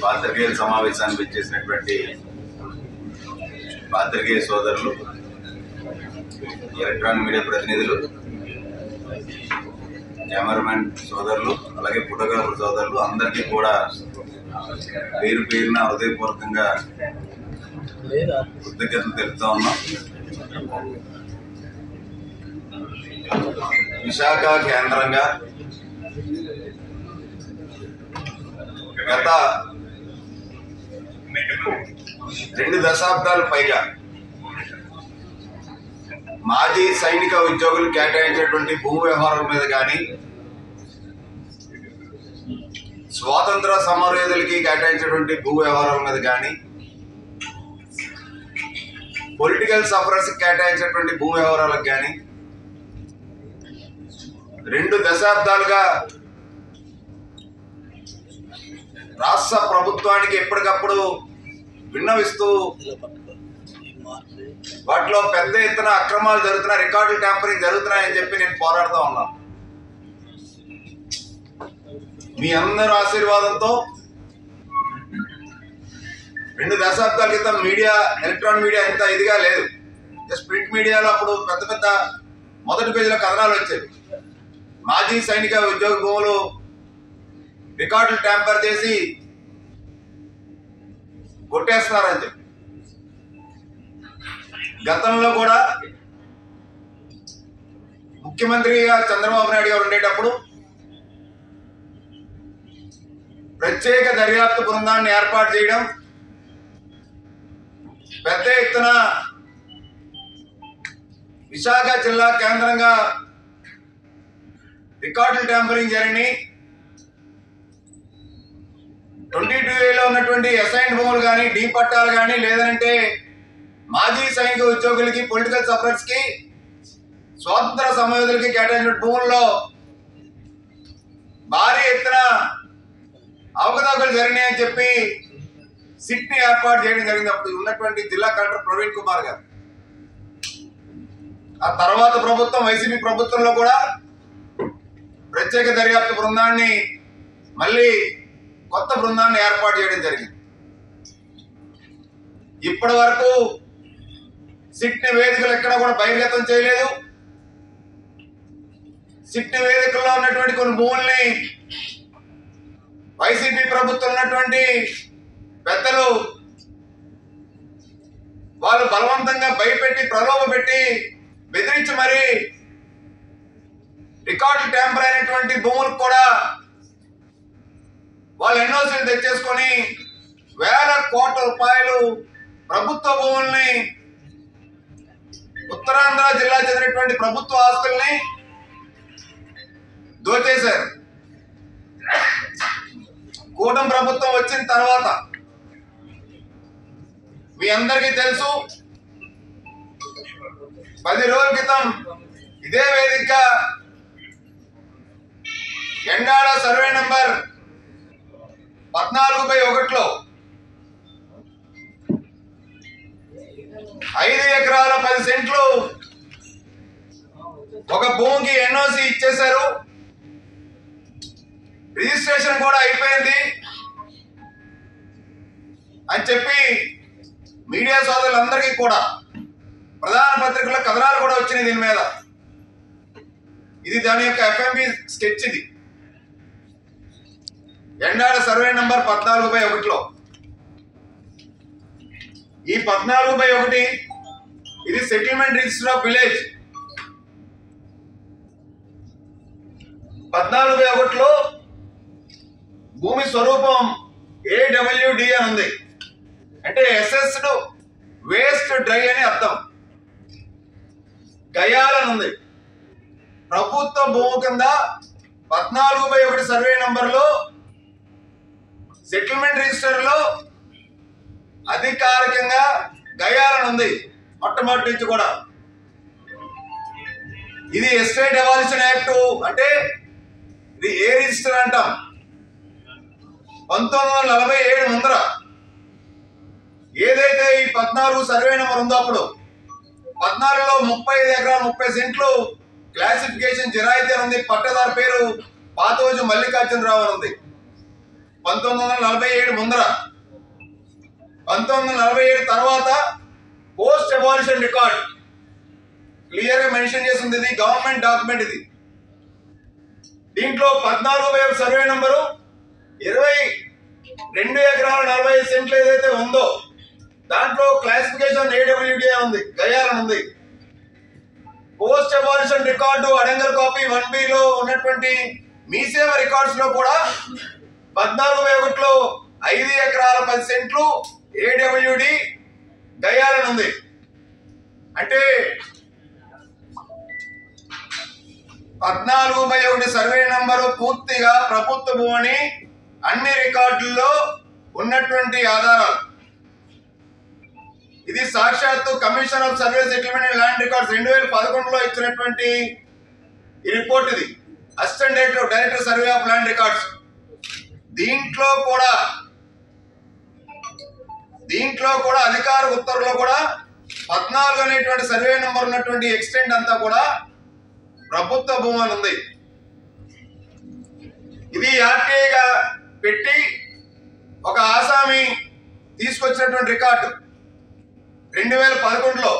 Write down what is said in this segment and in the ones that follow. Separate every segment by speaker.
Speaker 1: పాత్రికేయుల సమావేశానికి వచ్చేసినటువంటి పాత్రికేయ సోదరులు, ఎలక్ట్రానిక్ మీడియా ప్రతినిధులు, కెమెరామెన్ సోదరులు, అలాగే ఫోటోగ్రాఫర్ సోదరులు అందరికీ కూడా పేరు పేరున హృదయపూర్వకంగా కృతజ్ఞతలు తెలుపుతా ఉన్నాం. విశాఖ కేంద్రంగా గత 2 దశాబ్దాల పైగా మాజీ సైనిక ఉద్యోగులు కేటాయించేటువంటి భూ వ్యవహారాల మీద కానీ, స్వాతంత్ర సమరయోధులకి కేటాయించేటువంటి భూ వ్యవహారాల మీద కానీ, పొలిటికల్ సఫరర్స్ కేటాయించేటువంటి భూ వ్యవహారాలకు కానీ 2 దశాబ్దాలుగా రాష్ట్ర ప్రభుత్వానికి ఎప్పటికప్పుడు విన్నవిస్తూ వాటిలో పెద్ద ఎత్తున అక్రమాలు జరుగుతున్నాయి, రికార్డులు ట్యాంపరింగ్ జరుగుతున్నాయని చెప్పి నేను పోరాడుతూ ఉన్నాను. మీ అందరూ ఆశీర్వాదంతో 2 దశాబ్దాల క్రితం మీడియా, ఎలక్ట్రానిక్ మీడియా ఇంత ఇదిగా లేదు. జస్ట్ ప్రింట్ మీడియాలో అప్పుడు పెద్ద పెద్ద మొదటి పేజీలో కథనాలు వచ్చేవి. మాజీ సైనిక ఉద్యోగ భూములు రికార్డులు ట్యాంపర్ చేసి కొట్టేస్తున్నారని చెప్పి. గతంలో కూడా ముఖ్యమంత్రిగా చంద్రబాబు నాయుడు గారు ఉండేటప్పుడు ప్రత్యేక దర్యాప్తు బృందాన్ని ఏర్పాటు చేయడం, పెద్ద ఎత్తున విశాఖ జిల్లా కేంద్రంగా రికార్డులు ట్యాంపరింగ్ జరిగినాయి. 22A ఉన్నటువంటి అసైన్డ్ భూములు కానీ, డీ పట్టాలు కానీ, లేదంటే మాజీ సైనిక ఉద్యోగులకి, పొలిటికల్ సఫరర్స్ కి, స్వాతంత్ర సమరయోధులకి కేటాయించిన భూముల్లో భారీ ఎత్తున అవకతవకలు జరిగినాయని చెప్పి సిట్ ని ఏర్పాటు చేయడం జరిగింది. అప్పుడు ఉన్నటువంటి జిల్లా కలెక్టర్ ప్రవీణ్ కుమార్ గారు. ఆ తర్వాత ప్రభుత్వం, వైసీపీ ప్రభుత్వంలో కూడా ప్రత్యేక దర్యాప్తు బృందాన్ని, మళ్ళీ కొత్త బృందాన్ని ఏర్పాటు చేయడం జరిగింది. ఇప్పటి వరకు సిట్ వేదికలు ఎక్కడ కూడా బహిర్గతం చేయలేదు. సిట్ వేదికల్లో ఉన్నటువంటి కొన్ని భూముల్ని వైసీపీ ప్రభుత్వం ఉన్నటువంటి పెద్దలు వాళ్ళు బలవంతంగా భయపెట్టి, ప్రలోభ పెట్టి, బెదిరించి మరి రికార్డు ట్యాంపర్ అయినటువంటి భూములకు కూడా వాళ్ళు ఎన్ఓసీలు తెచ్చేసుకొని వేల కోట్ల రూపాయలు ప్రభుత్వ భూముల్ని, ఉత్తరాంధ్ర జిల్లా చెందినటువంటి ప్రభుత్వ ఆస్తుల్ని దోచేశారు. కూటమి ప్రభుత్వం వచ్చిన తర్వాత మీ అందరికీ తెలుసు, 10 రోజుల క్రితం ఇదే వేదిక ఎండాడ సర్వే నంబర్ 14/1లో 5 ఎకరాల 10 సెంట్లు ఒక భూమికి ఎన్ఓసి ఇచ్చేశారు. రిజిస్ట్రేషన్ కూడా అయిపోయింది అని చెప్పి మీడియా సోదరులందరికీ కూడా ప్రధాన పత్రికల్లో కథనాలు కూడా వచ్చినాయి దీని మీద. ఇది దాని యొక్క ఎఫ్ఎంబి స్కెచ్. ఇది ఎండాడ సర్వే నంబర్ 14/1లో. ఈ 14/1 ఇది సెటిల్మెంట్ రిజిస్టర్ ఆఫ్ విలేజ్. 14/1లో భూమి స్వరూపం AWD అని ఉంది. అంటే అసెస్డ్ వేస్ట్ డ్రై అని అర్థం. గయాలని ఉంది. ప్రభుత్వ భూమి కింద 14/1 సర్వే నంబర్లో సెటిల్మెంట్ రిజిస్టర్ లో అధికారికంగా గయాలని ఉంది మొట్టమొదటి నుంచి కూడా. ఇది ఎస్టేట్ ఎవాల్యూషన్ యాక్ట్, అంటే ఇది ఏ రిజిస్టర్ అంటాం. 1947 ముందర ఏదైతే ఈ 14 సర్వే నెంబర్ ఉందో అప్పుడు 14లో 35 ఎకరాలు 30 సెంట్లు క్లాసిఫికేషన్ జిరాయితీ ఉంది. పట్టదారు పేరు పాతోజు మల్లికార్జునరావు అని ఉంది. 1947 ముందర, 1947 తర్వాత పోస్ట్ అబాలిషన్ రికార్డ్ క్లియర్ గా మెన్షన్ చేసింది. ఇది గవర్నమెంట్ డాక్యుమెంట్. ఇది దీంట్లో 14 సర్వే నంబరు 22 ఎకరాల 45 సెంట్లు ఏదైతే ఉందో దాంట్లో క్లాసిఫికేషన్ AWD ఉంది, గయాలని ఉంది. Post abolition record adangal copy 1B లో ఉన్నటువంటి మీసేవ రికార్డ్స్ లో కూడా 14/1లో 5 ఎకరాల 10 సెంట్లు AWD గయాలని ఉంది. అంటే 14/1 సర్వే నంబరు పూర్తిగా ప్రభుత్వ భూమి అన్ని రికార్డుల్లో ఉన్నటువంటి ఆధారాలు. ఇది సాక్షాత్తు commission of survey settlement and land records 2011లో ఇచ్చినటువంటి ఈ రిపోర్ట్. ఇది assistant director survey of land records. దీంట్లో కూడా అధికార ఉత్తర్వులో కూడా 14 అనేటువంటి సర్వే నెంబర్ ఉన్నటువంటి ఎక్స్టెంట్ అంతా కూడా ప్రభుత్వ భూమి అని ఉంది. ఇది ఆర్టీఐగా పెట్టి ఒక ఆసామి తీసుకొచ్చినటువంటి రికార్డు 2011లో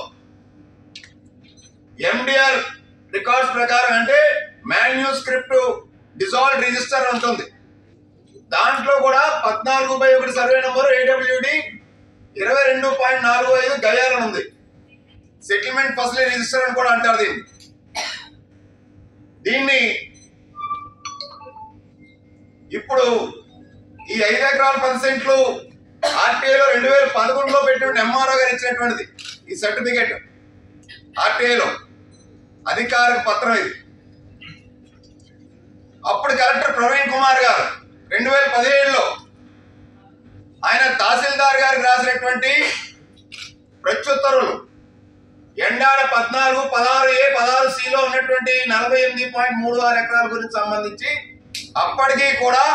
Speaker 1: MDR రికార్డ్స్ ప్రకారం, అంటే మాన్యూస్క్రిప్ట్ డిజాల్వ్డ్ రిజిస్టర్ ఉంటుంది. దాంట్లో కూడా 14/1 సర్వే నంబరు AWD 22.45 గయాలని ఉంది. సెటిల్మెంట్ ఫసలీ రిజిస్టర్ అని కూడా అంటారు దీన్ని. ఇప్పుడు ఈ 5 ఎకరాల 10 సెంట్లు ఆర్టీఐలో 2011లో పెట్టిన MRO గారు ఇచ్చినటువంటిది. ఈ సర్టిఫికేట్ ఆర్టీఐలో అధికారిక పత్రం ఇది. అప్పుడు కలెక్టర్ ప్రవీణ్ కుమార్ గారు 2017లో ఆయన తహసీల్దార్ గారికి రాసినటువంటి ప్రత్యుత్తరులు ఎండాడ 14, 16A, 16Cలో ఉన్నటువంటి 48.36 ఎకరాల గురించి సంబంధించి అప్పటికీ కూడా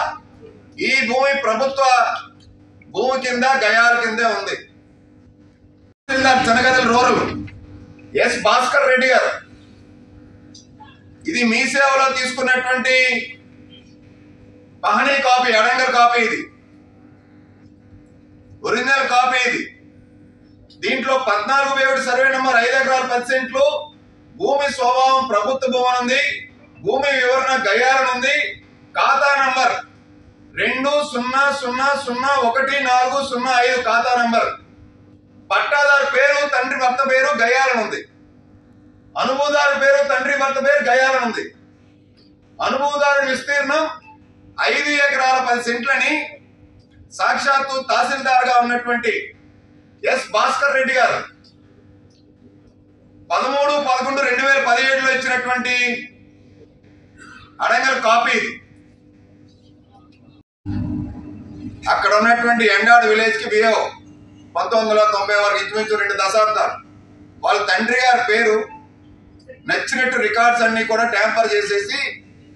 Speaker 1: ఈ భూమి ప్రభుత్వ భూమి కింద గయాల కిందే ఉంది. చెనగదల రూరల్ ఎస్ భాస్కర్ రెడ్డి గారు ఇది మీ సేవలో తీసుకున్నటువంటి పహనీ కాపీ, అడంగల్ కాపీ, ఇది ఒరిజినల్ కాపీ. ఇది దీంట్లో 14/1 సర్వే నంబర్ 5 ఎకరాల 10 సెంట్లు భూమి స్వభావం ప్రభుత్వ భూమి ఉంది. భూమి వివరణ గయాలని ఉంది. ఖాతా నంబర్ 20001405 ఖాతా నంబర్. పట్టాదారు పేరు తండ్రి భర్త పేరు గయాలని ఉంది. అనుభూదారు పేరు తండ్రి భర్త పేరు గయాలని ఉంది. అనుభూదారుడి విస్తీర్ణం 5 ఎకరాల 10 సెంట్లని సాక్షాత్తు తహసీల్దార్ గా ఉన్నటువంటి ఎస్ భాస్కర్ రెడ్డి గారు 13/11/2017లో ఇచ్చినటువంటి అడంగల్ కాపీ. ఇది అక్కడ ఉన్నటువంటి ఎండాడు విలేజ్ కి బిఓ 1990 వరకు ఇంచుమించు 2 దశాబ్దాలు. వాళ్ళ తండ్రి గారి పేరు నచ్చినట్టు రికార్డ్స్ అన్ని కూడా ట్యాంపర్ చేసేసి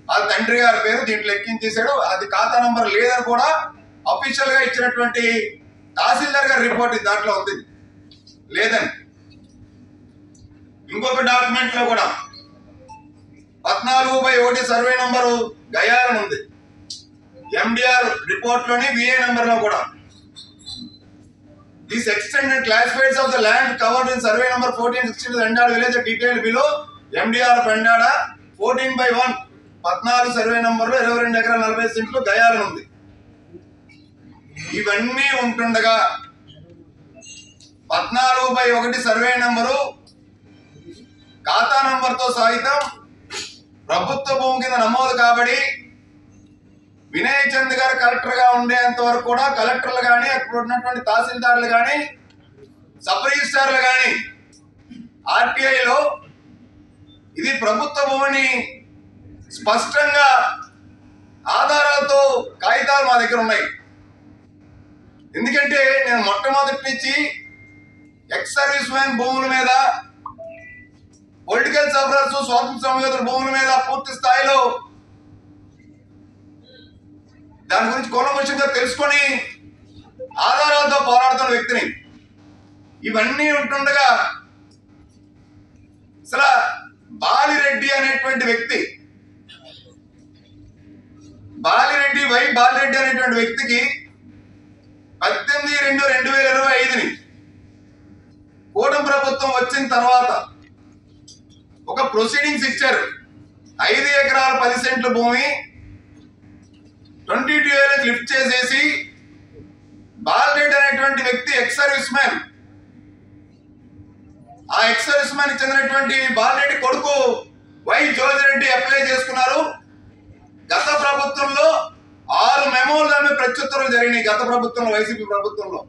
Speaker 1: వాళ్ళ తండ్రి గారి పేరు దీంట్లో ఎక్కించేశాడు. అది ఖాతా నంబర్ లేదని కూడా అఫీషియల్ గా ఇచ్చినటువంటి తహసీల్దార్ గారి రిపోర్ట్ దాంట్లో ఉంది లేదని. ఇంకొక డాక్యుమెంట్ లో కూడా 14/1 సర్వే నంబరు గయాలని ఉంది. MDR రిపోర్ట్ లోని VA నంబర్ లో కూడా this extended classifieds of the land covered in survey number 1460 Endada village detail below MDR of Endada 14/1 14 survey number లో 22 ఎకరాల 40 సెంట్లు గయాలని ఉంది. ఇవన్నీ ఉంటుండగా 14/1 సర్వే నంబరు ఖాతా నంబర్తో సహితం ప్రభుత్వ భూమి కింద నమోదు కాబట్టి వినయ్ చంద్ గారు కలెక్టర్ గా ఉండేంత వరకు కూడా కలెక్టర్లు కానీ అక్కడ ఉన్నటువంటి తహసీల్దార్లు కానీ సబ్ రిజిస్ట్రార్లు కానీ ఆర్టీఐలో ఇది ప్రభుత్వ భూమిని స్పష్టంగా ఆధారాలతో కాగితాలు మా దగ్గర ఉన్నాయి. ఎందుకంటే నేను మొట్టమొదటి నుంచి ఎక్స్ సర్వీస్ మ్యాన్ భూముల మీద, పొలిటికల్ సఫరర్స్, స్వాతంత్ర సమయోధుల భూముల మీద పూర్తి స్థాయిలో దాని గురించి కూలంకషంగా తెలుసుకొని ఆధారాలతో పోరాడుతున్న వ్యక్తిని. ఇవన్నీ ఉంటుండగా అసలు బాలిరెడ్డి అనేటువంటి వ్యక్తి బాలిరెడ్డి బాలిరెడ్డి అనేటువంటి వ్యక్తికి 18/2/2025 కూటమి ప్రభుత్వం వచ్చిన తర్వాత ఒక ప్రొసీడింగ్స్ ఇచ్చారు. 5 ఎకరాల 10 సెంట్ల భూమి 22 ఏళ్ళకి లిఫ్ట్ చేసేసి బాలిరెడ్డి అనేటువంటి వ్యక్తి ఎక్స్ సర్వీస్ మ్యాన్, ఆ ఎక్స్ సర్వీస్ మ్యాన్ చెందినటువంటి బాలిరెడ్డి కొడుకు వై జోజిరెడ్డి అప్లై చేసుకున్నారు. గత ప్రభుత్వంలో 6 మెమోలు దాని ప్రత్యుత్తరాలు జరిగినాయి. గత ప్రభుత్వంలో వైసీపీ ప్రభుత్వంలో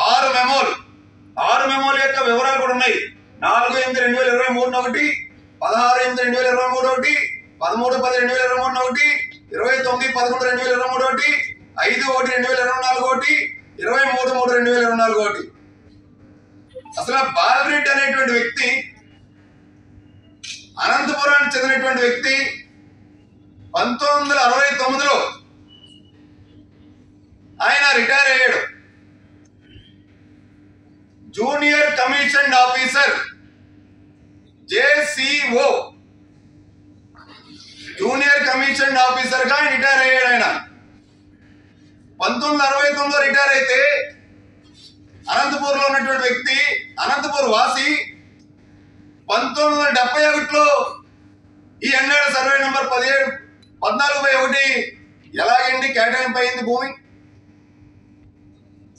Speaker 1: 6 మెమోల యొక్క వివరాలు కూడా ఉన్నాయి. 4/8/2023 ఒకటి, 16/8/2023 ఒకటి, 13/10/2023 ఒకటి, 29/11/2023 ఒకటి, 5/1/2024 ఒకటి, 23/3/2024 ఒకటి. అసలు బాలిరెడ్డి అనేటువంటి వ్యక్తి అనంతపురానికి చెందినటువంటి వ్యక్తి 1969లో ఆయన రిటైర్ అయ్యాడు. Junior commission officer JCO junior commission officer గా రిటైర్ అయ్యాడు. ఆయన 1969లో రిటైర్ అయితే అనంతపూర్లో ఉన్నటువంటి వ్యక్తి, అనంతపూర్ వాసి, 1971లో ఈ ఎన్ఆర్ సర్వే నెంబర్ 14/1 ఎలాగండి కేటాయింపు అయింది భూమి?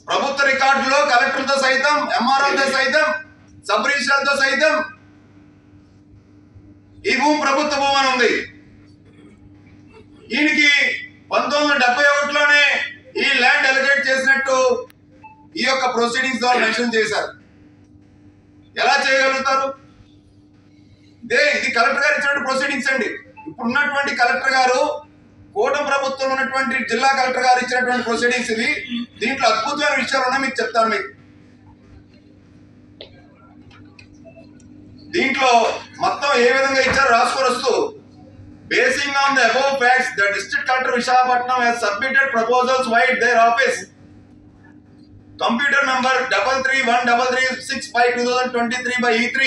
Speaker 1: ప్రభుత్వ రికార్డులో కలెక్టర్తో సైతం, ఎంఆర్ఓతో సైతం, సబ్ రిజిస్ట్రార్తో సైతం ఈ భూమి ప్రభుత్వ భూమి అని ఉంది. ఈయనకి 1971లోనే ఈ ల్యాండ్ అలొకేట్ చేసినట్టు ఈ యొక్క ప్రొసీడింగ్స్ ద్వారా మెన్షన్ చేశారు. ఎలా చేయగలుగుతారు? ఇది కలెక్టర్ గారు ఇచ్చినటువంటి ప్రొసీడింగ్స్ అండి. ఇప్పుడు ఉన్నటువంటి కలెక్టర్ గారు, కూటమి ప్రభుత్వంలో ఉన్నటువంటి జిల్లా కలెక్టర్ గారు ఇచ్చినటువంటి ప్రొసీడింగ్స్ ఇవి. దీంట్లో అద్భుతమైన విషయాలు ఉన్నాయి, మీకు చెప్తాను. మీకు దీంట్లో మొత్తం ఏ విధంగా ఇచ్చారో రాసుకొని వస్తూ, basing on the above facts the district collector Visakhapatnam has submitted proposals via their office computer number 331336/2023 by E3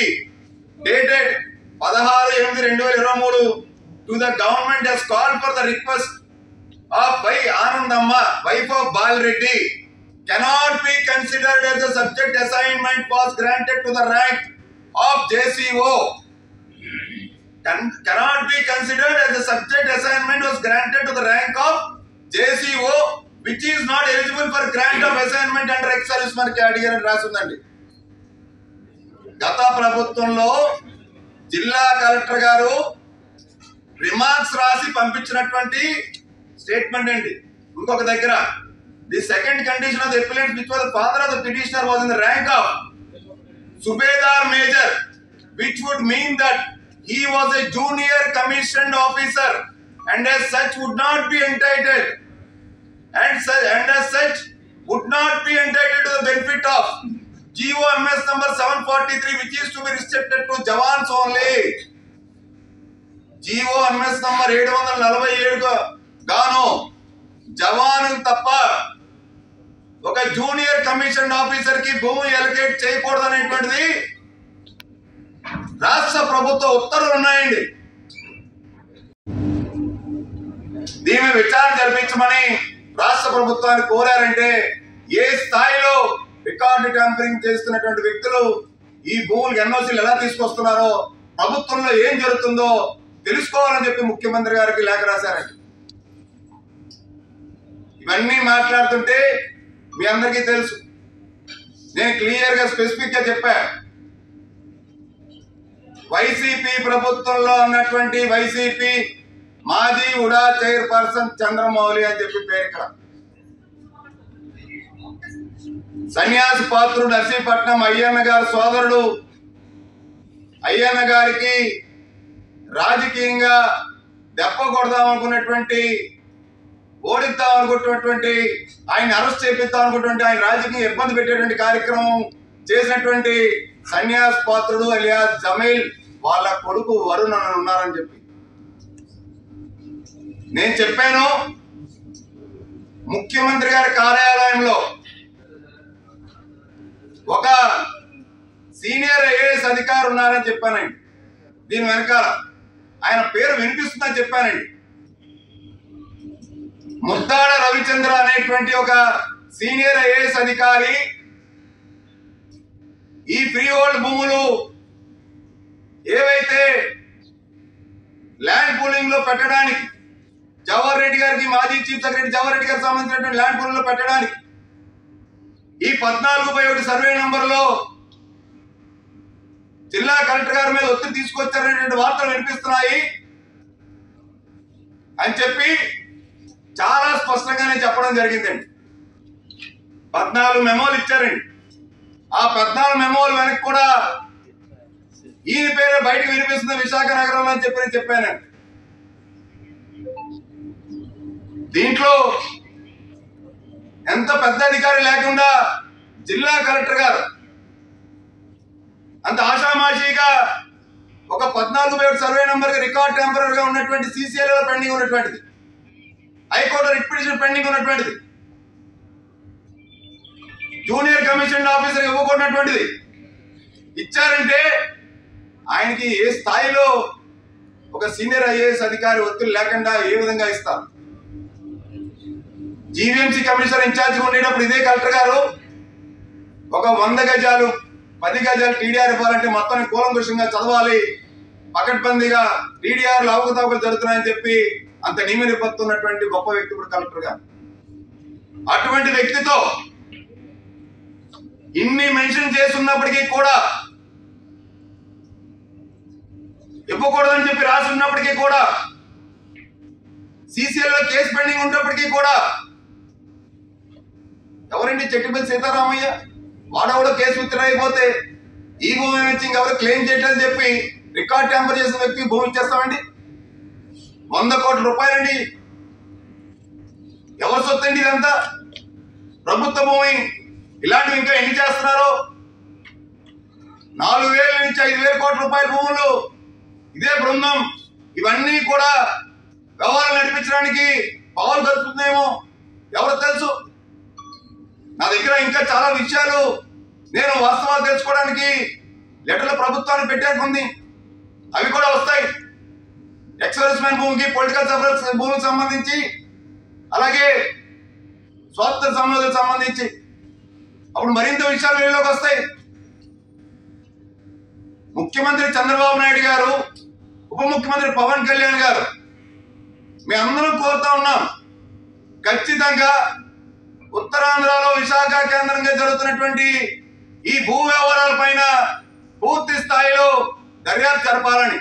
Speaker 1: dated 16/8/2023 to the government has called for the request of by Anandamma, wife of Balreddy, cannot be considered as a subject assignment was granted to the rank of JCO. Cannot be considered as a subject assignment was granted to the rank of JCO, which is not eligible for grant of assignment under ex-serviceman category అని రాసిందండి. గత ప్రభుత్వంలో జిల్లా collector గారు remarks రాసి పంపించినటువంటి statement అండి. ఇంకొక దగ్గర, the second condition of the applicant which was the father of the petitioner was in the rank of Subedar Major, which would mean that he was a junior commissioned officer and as such would not be entitled to the benefit of GOMS number 743, which is to be restricted to Jawans only. GOMS number 747 గాను జవాను తప్ప ఒక junior commission officer కి భూమి allocate చేయకూడదు అనేటువంటిది రాష్ట్ర ప్రభుత్వ ఉత్తర్వులు ఉన్నాయండి. దీని విచారణ జరిపించమని రాష్ట్ర ప్రభుత్వాన్ని కోరారంటే ఏ స్థాయిలో రికార్డు ట్యాంపరింగ్ చేస్తున్నటువంటి వ్యక్తులు ఈ భూములు ఎన్ఓసీలు ఎలా తీసుకొస్తున్నారో, ప్రభుత్వంలో ఏం జరుగుతుందో తెలుసుకోవాలని చెప్పి ముఖ్యమంత్రి గారికి లేఖ రాశారండి. ఇవన్నీ మాట్లాడుతుంటే మీ అందరికీ తెలుసు, నేను క్లియర్ గా స్పెసిఫిక్ గా చెప్పా. వైసీపీ ప్రభుత్వంలో ఉన్నటువంటి వైసీపీ మాజీ ఉడా చైర్పర్సన్ చంద్రమౌళి అని చెప్పి పేరు. ఇక్కడ సన్యాసి పాత్రుడు నర్సీపట్నం అయ్యన్న గారి సోదరుడు, అయ్యన్న గారికి రాజకీయంగా దెబ్బ కొడదాం అనుకున్నటువంటి, ఓడిద్దాం అనుకున్నటువంటి, ఆయన అరెస్ట్ చేపిద్దాం అనుకున్నటువంటి, ఆయన రాజకీయ ఇబ్బంది పెట్టేటువంటి కార్యక్రమం చేసినటువంటి సన్యాస్ పాత్రుడు అలియాస్ జమీల్ వాళ్ళ కొడుకు వరుణ్ అని ఉన్నారని చెప్పి నేను చెప్పాను. ముఖ్యమంత్రి గారి కార్యాలయంలో ఒక సీనియర్ ఐఏఎస్ అధికారి ఉన్నారని చెప్పానండి. దీని వెనకాల ఆయన పేరు వినిపిస్తుందని చెప్పానండి. ముద్దాడ రవిచంద్ర అనేటువంటి ఒక సీనియర్ ఐఏఎస్ అధికారి ఈ ఫ్రీ హోల్డ్ భూములు ఏవైతే ల్యాండ్ పూలింగ్ లో పెట్టడానికి జవహర్ రెడ్డి గారికి, మాజీ చీఫ్ సెక్రటరీ జవహర్ రెడ్డి గారికి సంబంధించినటువంటి ల్యాండ్ పూలింగ్ లో పెట్టడానికి ఈ 14/1 సర్వే నంబర్ లో జిల్లా కలెక్టర్ గారి మీద ఒత్తిడి తీసుకొచ్చారనేటువంటి వార్తలు వినిపిస్తున్నాయి అని చెప్పి చాలా స్పష్టంగానే చెప్పడం జరిగిందండి. 14 మెమోలు ఇచ్చారండి. ఆ 14 మెమోలు వెనక్కి కూడా ఈయన పేరు బయటకు వినిపిస్తుంది విశాఖ నగరంలో అని చెప్పి నేను చెప్పానండి. దీంట్లో ఎంత పెద్ద అధికారి లేకుండా జిల్లా కలెక్టర్ గారు అంత ఆషామాషిగా ఒక 14/1 సర్వే నంబర్ రికార్డ్ టెంపరీ గా ఉన్నటువంటి CCLA పెండింగ్ ఉన్నటువంటిది, హైకోర్టు రిట్ పిటిషన్ పెండింగ్ ఉన్నటువంటిది, జూనియర్ కమిషన్ ఆఫీసర్ ఇవ్వకూడనటువంటిది ఇచ్చారంటే ఆయనకి ఏ స్థాయిలో ఒక సీనియర్ ఐఏఎస్ అధికారి ఒత్తిడి లేకుండా ఏ విధంగా ఇస్తారు? జీవీఎంసీ కమిషనర్ ఇన్ఛార్జ్ ఉండేటప్పుడు ఇదే కలెక్టర్ గారు ఒక 100 గజాలు 10 గజాలు టీడీఆర్ ఇవ్వాలంటే మొత్తం కూలంకుషంగా చదవాలి, పకడ్బందీగా టీడీఆర్లు అవకతవకలు జరుగుతున్నాయని చెప్పి అంత నియమ నిబద్ధున్నటువంటి గొప్ప వ్యక్తి ఇప్పుడు కలెక్టర్ గారు. అటువంటి వ్యక్తితో ఇన్ని మెన్షన్ చేస్తున్నప్పటికీ కూడా, ఇవ్వకూడదని చెప్పి రాసి ఉన్నప్పటికీ కూడా, CCLA కేసు పెండింగ్ ఉన్నప్పటికీ కూడా ఎవరండి చెట్టిపల్లి సీతారామయ్య వాడవడో కేసు విత్డ్రా అయిపోతే ఈ భూమి నుంచి ఇంకెవరు క్లెయిమ్ చేయట్లేదని చెప్పి రికార్డ్ ట్యాంపర్ చేసిన వ్యక్తికి భూమి ఇచ్చేస్తామండి? 100 కోట్ల రూపాయలండి. ఎవరి సొత్తు అండి ఇదంతా? ప్రభుత్వ భూమి. ఇలాంటివి ఇంకా ఎన్ని చేస్తున్నారో? 4,000 నుంచి 5,000 కోట్ల రూపాయల భూములు ఇదే బృందం ఇవన్నీ కూడా వ్యవహారం నడిపించడానికి పావులు కలుపుతుందేమో ఎవరు తెలుసు. నా దగ్గర ఇంకా చాలా విషయాలు నేను వాస్తవాలు తెలుసుకోవడానికి లెటర్లు ప్రభుత్వానికి పెట్టేకుంది, అవి కూడా వస్తాయి. ఎక్స్‌సర్వీస్‌మెన్ భూమికి, పొలిటికల్ సఫరర్స్ భూమికి సంబంధించి, అలాగే స్వార్థ సంబంధాలకు సంబంధించి అప్పుడు మరింత విషయాలు వీళ్ళలోకి వస్తాయి. ముఖ్యమంత్రి చంద్రబాబు నాయుడు గారు, ఉప ముఖ్యమంత్రి పవన్ కళ్యాణ్ గారు, మీ అందరం కోరుతా ఉన్నాం, ఖచ్చితంగా ఉత్తరాంధ్రలో విశాఖ కేంద్రంగా జరుగుతున్నటువంటి ఈ భూ వ్యవహారాల పైన పూర్తి స్థాయిలో దర్యాప్తు జరపాలని.